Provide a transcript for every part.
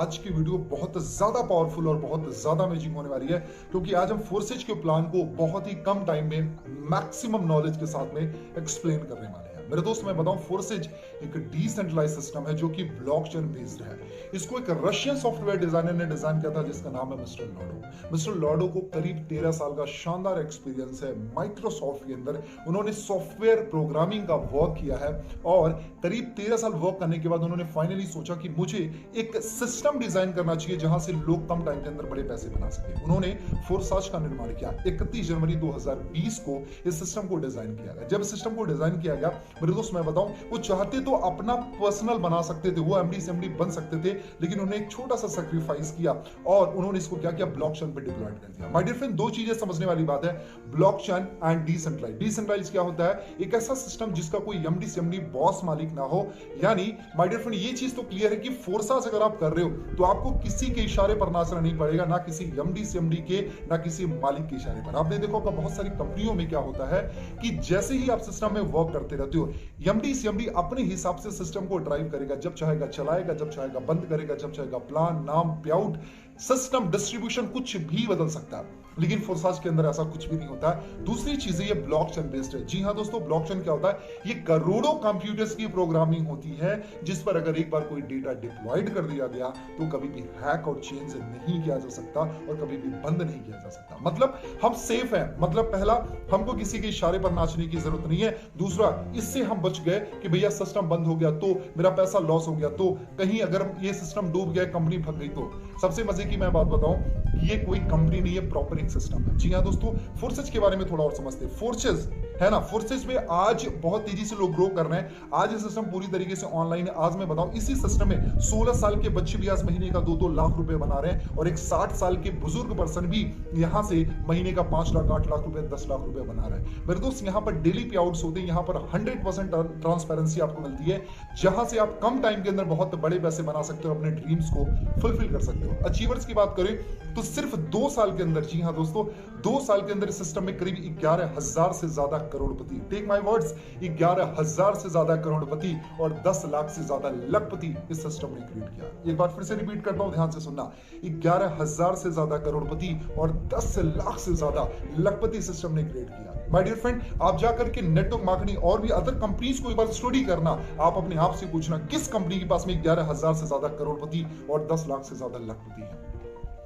आज की वीडियो बहुत ज्यादा पावरफुल और बहुत ज्यादा अमेजिंग होने वाली है, क्योंकि आज हम फोर्सेज के प्लान को बहुत ही कम टाइम में मैक्सिमम नॉलेज के साथ में एक्सप्लेन करने वाले हैं। मेरे दोस्त, मैं बताऊं, फोर्सेज एक डिसेंट्रलाइज सिस्टम है जो कि ब्लॉकचेन बेस्ड है। इसको एक रशियन सॉफ्टवेयर डिजाइनर ने डिजाइन किया था जिसका नाम है मिस्टर लॉर्डो। मिस्टर लॉर्डो को करीब 13 साल का शानदार एक्सपीरियंस है माइक्रोसॉफ्ट के अंदर। उन्होंने सॉफ्टवेयर प्रोग्रामिंग का वर्क किया है और करीब 13 साल वर्क करने के बाद उन्होंने फाइनली सोचा कि मुझे एक सिस्टम डिजाइन करना चाहिए जहां से लोग कम टाइम के अंदर बड़े पैसे बना सके। उन्होंने फोर्साज का निर्माण किया। 31 जनवरी 2020 को इस सिस्टम को डिजाइन किया गया। जब सिस्टम को डिजाइन किया गया, मेरे दोस्त मैं बताऊं, वो चाहते तो अपना पर्सनल बना सकते थे, वो एमडी सेमडी बन सकते थे, लेकिन उन्होंने एक छोटा सा सैक्रिफाइस किया और उन्होंने इसको क्या किया, ब्लॉकचेन पे डिप्लॉयड कर दिया। माय डियर फ्रेंड, दो चीजें समझने वाली बात है, ब्लॉकचेन एंड डिसेंट्रलाइज। डिसेंट्रलाइज क्या होता है? एक ऐसा सिस्टम जिसका कोई एमडी सेमडी बॉस मालिक ना हो। यानी माय डियर फ्रेंड, ये चीज तो क्लियर है कि फोर्सास अगर आप कर रहे हो तो आपको किसी के इशारे पर नाचना नहीं पड़ेगा, ना किसी एमडी सेमडी के, ना किसी मालिक के इशारे पर। आपने देखो कि बहुत सारी कंपनियों में क्या होता है कि जैसे ही आप सिस्टम में वर्क करते रहते हो, एमडी सीएमडी अपने हिसाब से सिस्टम को ड्राइव करेगा, जब चाहेगा चलाएगा, जब चाहेगा बंद करेगा, जब चाहेगा प्लान, नाम, पेआउट, सिस्टम, डिस्ट्रीब्यूशन कुछ भी बदल सकता है। लेकिन फोर्साज के अंदर ऐसा कुछ भी नहीं होता है। दूसरी चीज ये ब्लॉकचेन बेस्ड है। जी हां दोस्तों, ब्लॉकचेन क्या होता है? ये करोड़ों कंप्यूटर्स की प्रोग्रामिंग होती है जिस पर अगर एक बार कोई डेटा डिप्लॉयड कर दिया गया तो कभी भी हैक और चेंज नहीं किया जा सकता और कभी भी बंद नहीं किया जा सकता। मतलब हम सेफ हैं। मतलब पहला, हमको किसी के इशारे पर नाचने की जरूरत नहीं है। दूसरा, इससे हम बच गए कि भैया सिस्टम बंद हो गया तो मेरा पैसा लॉस हो गया, तो कहीं अगर ये सिस्टम डूब गया, कंपनी भग गई तो। सबसे मजे की मैं बात बताऊं, ये कोई कंपनी नहीं है, प्रॉपर एक सिस्टम है। जी हां दोस्तों, फोर्सेज के बारे में थोड़ा और समझते हैं। फोर्सेज है ना, फोर्सेज में आज बहुत तेजी से लोग ग्रो कर रहे हैं। आज ये सिस्टम पूरी तरीके से ऑनलाइन है। आज मैं बताऊं, इसी सिस्टम में 16 साल के बच्चे भी आज महीने का 2-2 लाख रुपए बना रहे हैं और एक 60 साल के बुजुर्ग पर्सन भी यहां से महीने का 5 लाख, 8 लाख रुपए, 10 लाख रुपए बना रहे हैं। मेरे दोस्त, यहां पर डेली पे आउट्स होते हैं। यहां पर 100% ट्रांसपेरेंसी आपको मिलती है, जहां से आप कम टाइम के अंदर बहुत बड़े पैसे बना सकते हो, अपने ड्रीम्स को फुलफिल कर सकते हो। अचीवर्स की बात करें तो सिर्फ 2 साल के अंदर, जी हां दोस्तों, 2 साल के अंदर इस सिस्टम में करीब 11,000 से ज्यादा करोड़पति, टेक माय वर्ड्स, 11,000 से ज्यादा करोड़पति और 10 लाख से ज्यादा लखपति इस सिस्टम ने क्रिएट किया। एक बार फिर से रिपीट करता हूं, ध्यान से सुनना, 11,000 से ज्यादा करोड़पति और 10 लाख से ज्यादा लखपति सिस्टम ने क्रिएट किया। माय डियर फ्रेंड, आप जाकर के नेटवर्क मार्केटिंग और भी अदर कंपनीज को एक बार स्टडी करना। आप अपने आप से पूछना, किस कंपनी के पास में 11,000 से ज्यादा करोड़पति और 10 लाख से ज्यादा लखपति है?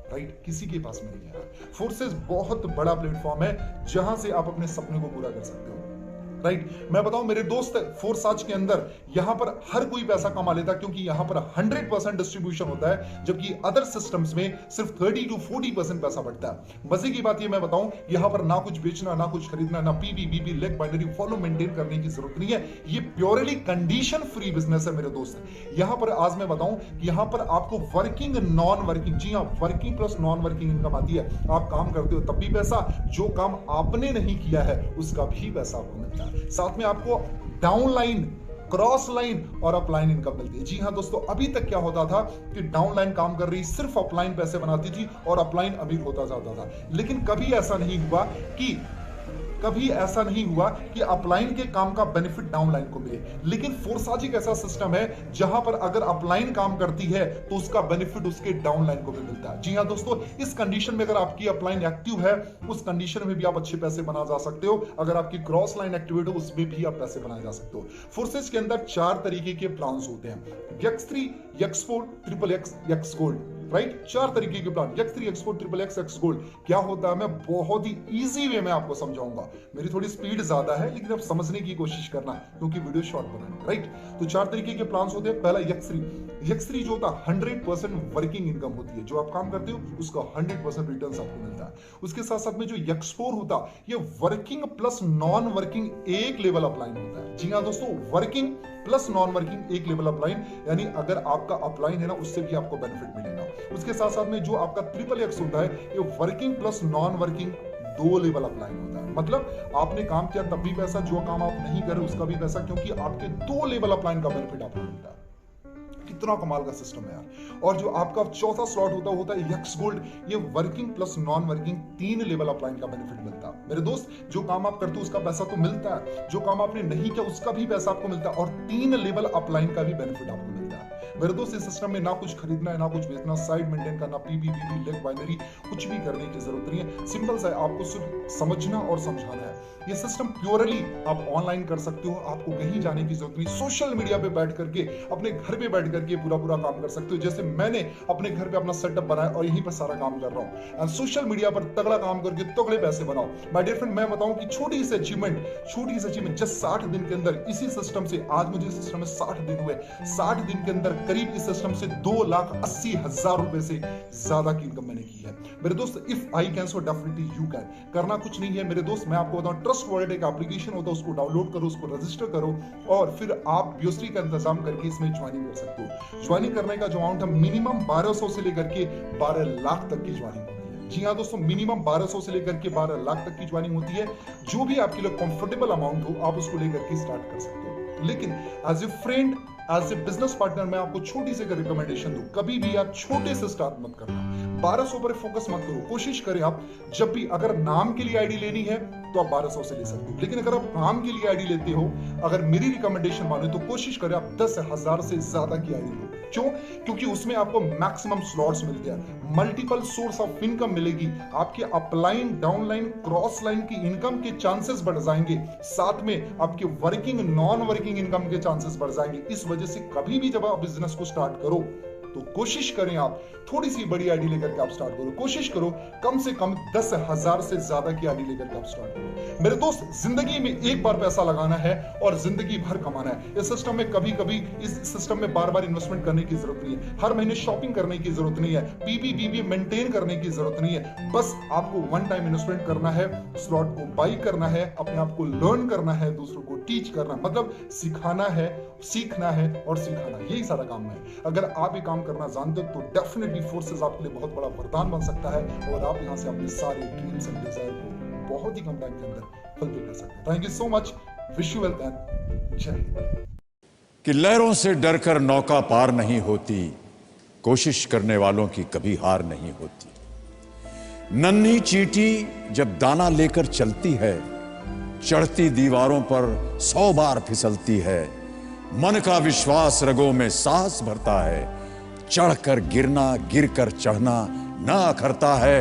राइट, किसी के पास में नहीं है। फोर्सेस बहुत बड़ा प्लेटफॉर्म है जहां से आप अपने सपने को पूरा कर सकते हो। राइट, मैं बताऊं मेरे दोस्त, फोर्साज के अंदर यहां पर हर कोई पैसा कमा लेता है, क्योंकि यहां पर 100% डिस्ट्रीब्यूशन होता है, जबकि अदर सिस्टम्स में सिर्फ 30 to 40% पैसा बढ़ता है। मजे की बात ये मैं बताऊं, यहां पर ना कुछ बेचना, ना कुछ खरीदना, ना पीबी, बीबी, लेग बाइनरी फॉलो मेंटेन करने की जरूरत नहीं है। ये प्योरली कंडीशन फ्री बिजनेस है मेरे दोस्त। यहां पर आज मैं बताऊं, यहां पर आपको वर्किंग, नॉन वर्किंग, जी हां, working plus non working income आती है। आप काम करते हो तब भी पैसा, जो काम आपने नहीं किया है उसका भी पैसा आपको मिलता है। साथ में आपको डाउनलाइन, क्रॉस लाइन और अपलाइन इनकम मिलती है। जी हां दोस्तों, अभी तक क्या होता था कि डाउनलाइन काम कर रही सिर्फ अपलाइन पैसे बनाती थी और अपलाइन अमीर होता जाता था। लेकिन कभी ऐसा नहीं हुआ कि अपलाइन के काम का बेनिफिट डाउनलाइन को मिले। लेकिन फोर्साज एक ऐसा सिस्टम है जहां पर अगर अपलाइन काम करती है तो उसका बेनिफिट उसके डाउनलाइन को भी मिलता है। जी हां दोस्तों, इस कंडीशन में अगर आपकी अपलाइन एक्टिव है, उस कंडीशन में भी आप अच्छे पैसे बना जा सकते हो। अगर आपकी क्रॉस लाइन एक्टिवेट हो, उसमें भी आप पैसे बनाए जा सकते हो। फोर्सेज के अंदर 4 तरीके के प्लान्स होते हैं, X3, X4, XXX, X gold. Right, 4 तरीके के plan, X3, X4, XXX, X gold. क्या होता है, मैं बहुत ही इजी वे में आपको समझाऊंगा। मेरी थोड़ी स्पीड ज्यादा है, लेकिन अब समझने की कोशिश करना क्योंकि वीडियो शॉर्ट बनाना है। राइट, तो 4 तरीके के प्लान्स होते हैं। पहला X3 जो होता है 100% वर्किंग इनकम होती है। जो आप काम करते हो उसका 100% रिटर्न आपको मिलता है। उसके साथ साथ में जो X4 होता है, ये वर्किंग प्लस नॉन वर्किंग एक लेवल अपलाइन होता है। जी हाँ दोस्तों, वर्किंग प्लस नॉन वर्किंग एक लेवल अपलाइन, यानी अगर आपका अपलाइन है ना, उससे भी आपको बेनिफिट मिलेगा। उसके साथ साथ में जो आपका XXX होता है, ये working plus non working 2 level upline होता है। मतलब आपने काम किया तब भी पैसा, जो काम आप नहीं कर रहे उसका भी पैसा, क्योंकि आपके 2 लेवल अपलाइन का बेनिफिट आपको मिलता है। कितना कमाल का सिस्टम है यार। और जो आपका चौथा स्लॉट होता है X गोल्ड, ये working plus non working 3 level upline का बेनिफिट मिलता है। मेरे दोस्त, जो काम आप करते हो उसका पैसा तो मिलता है, जो काम आपने नहीं किया उसका भी पैसा आपको मिलता है, और 3 लेवल अपलाइन का भी बेनिफिट आपको मिलता है। मेरे दोस्त इस सिस्टम में ना कुछ खरीदना है, ना कुछ बेचना, साइड मेंटेन करना, पीपीपीपी, लेग बाइनरी कुछ भी करने की जरूरत नहीं है। सिंपल सा है, आपको सिर्फ समझना और समझाना है। ये सिस्टम प्योरली आप ऑनलाइन कर सकते हो, आपको कहीं जाने की जरूरत नहीं। सोशल मीडिया पे बैठ करके, अपने घर पे बैठ करके पूरा काम कर सकते हो। जैसे मैंने अपने घर पे अपना सेटअप बनाया और यहीं पर सारा काम कर रहा हूँ। एंड सोशल मीडिया पर तगड़ा काम करके तगड़े पैसे बनाओ। माय डियर फ्रेंड, मैं बताऊं कि छोटी सी अचीवमेंट जस्ट 60 दिन के अंदर इसी सिस्टम से, आज मुझे इस सिस्टम में 60 दिन हुए, 60 दिन के अंदर करीब इस सिस्टम से 2,80,000 रुपए से ज्यादा की इनकम मैंने की है। मेरे दोस्त, if I can so definitely you can. करना कुछ नहीं है मेरे दोस्त, मैं आपको बताऊं, ट्रस्ट वॉलेट एक एप्लीकेशन होता है, उसको डाउनलोड करो, उसको रजिस्टर करो और फिर आप बीओसी का इंतजाम करके इसमें ज्वाइनिंग कर सकते हो। ज्वाइनिंग करने का जो अमाउंट है मिनिमम 1200 से लेकर के 12 लाख तक की ज्वाइनिंग होती है। जी हाँ दोस्तों, मिनिमम 1200 से लेकर के 12 लाख तक की ज्वाइनिंग होती है। जो भी आपके लिए कंफर्टेबल अमाउंट हो, आप उसको लेकर के स्टार्ट कर सकते हो। लेकिन as a friend, as a business partner, मैं आपको छोटी सी रिकमेंडेशन दूं, कभी भी आप छोटे से स्टार्ट मत करना। 1200 पर फोकस मत करो। कोशिश करें आप जब भी, अगर नाम के लिए आईडी लेनी है तो आप 1200 से ले सकते हो, लेकिन अगर आप काम के लिए आईडी लेते हो, अगर मेरी रिकमेंडेशन मानो तो कोशिश करें आप 10,000 से ज्यादा की आईडी लो। क्यों? क्योंकि उसमें आपको मैक्सिमम स्लॉट्स मिलते हैं, मल्टीपल सोर्स ऑफ इनकम मिलेगी, आपके अपलाइन, डाउनलाइन, क्रॉस लाइन की इनकम के चांसेस बढ़ जाएंगे, साथ में आपके वर्किंग, नॉन वर्किंग इनकम के चांसेस बढ़ जाएंगे। इस वजह से कभी भी जब आप बिजनेस को स्टार्ट करो तो कोशिश करें आप थोड़ी सी बड़ी आईडी लेकर के आप स्टार्ट करो। कोशिश करो कम से कम 10,000 से ज्यादा की आईडी लेकर के आप स्टार्ट करो। मेरे दोस्त, जिंदगी में एक बार पैसा लगाना है और जिंदगी भर कमाना है। इस सिस्टम में कभी इस सिस्टम में बार इन्वेस्टमेंट करने की जरूरत नहीं है, हर महीने शॉपिंग करने की जरूरत नहीं है, पीपीपीपी मेंटेन करने की जरूरत नहीं है। बस आपको वन टाइम इन्वेस्टमेंट करना है, स्लॉट को बाई करना है, अपने आप को लर्न करना है, दूसरों को टीच करना, मतलब सिखाना है, सीखना है और सिखाना, यही सारा काम है। अगर आप ये काम करना जानते हो तो डेफिनेटली फोर्सेस आपके लिए बहुत बड़ा वरदान बन सकता है और आप यहां से अपने सारे ड्रीम्स एंड डिजायर को बहुत ही कम टाइम के अंदर फुलफिल कर सकते हैं। Thank you so much, wish you well and जय हिंद। कि लहरों से डरकर नौका पार नहीं होती, कोशिश करने वालों की कभी हार नहीं होती। नन्ही चींटी जब दाना लेकर चलती है, चढ़ती दीवारों पर 100 बार फिसलती है। मन का विश्वास रगों में साहस भरता है, चढ़कर गिरना, गिरकर चढ़ना ना अखरता है।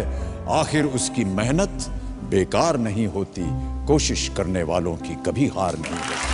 आखिर उसकी मेहनत बेकार नहीं होती, कोशिश करने वालों की कभी हार नहीं होती।